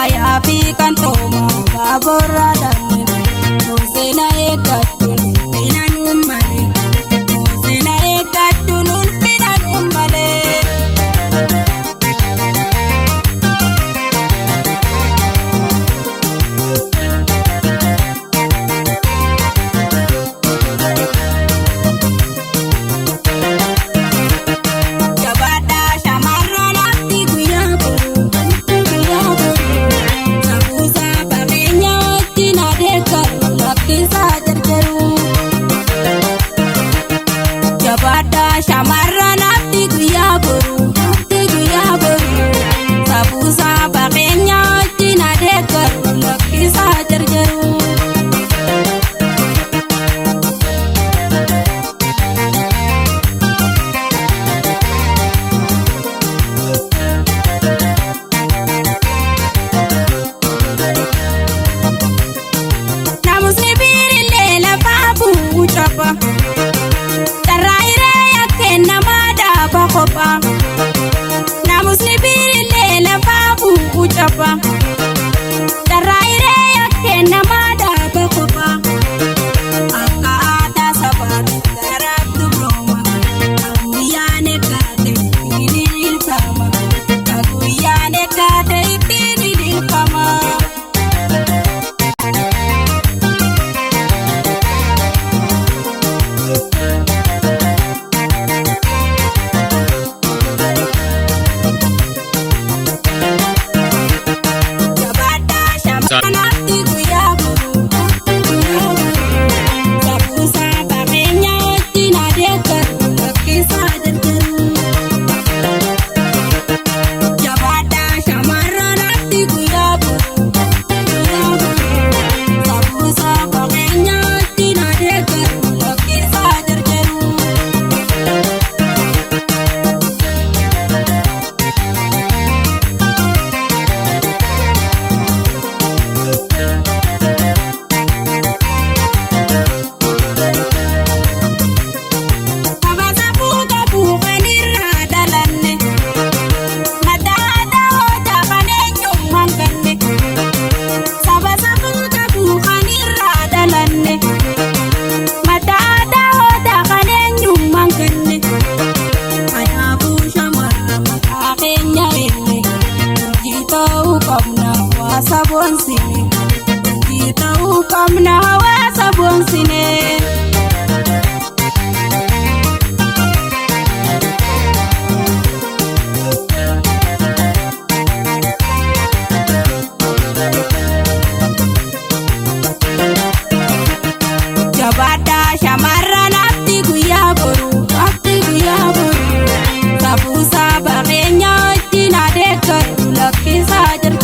Ayapi kan toma babora danne Osena ekatun pinan ummale Osena ekatun pinan ummale Shamarran abdi guyyaa boru sabuusa bareenya wajjin adeeggaru lakkisaa jarjaru. Namusni biirillee lafaa bu'uu caba. Namusni biirillee lafaa bu'uu caba. Darraayiree yakkee namaa dhaaba kopha. Akka aadaa sabaatti garaatti brooma. Guyyaan eeggaate ittiin ilkama. Guyyaan eeggaate ittiin ilkama. Kita ukamna hawaasa boonsine. Jabaadhaa shamarran abdi guyyaa boru sabuusa bareenya wajjin adeeggaru lakkisaa jirtu.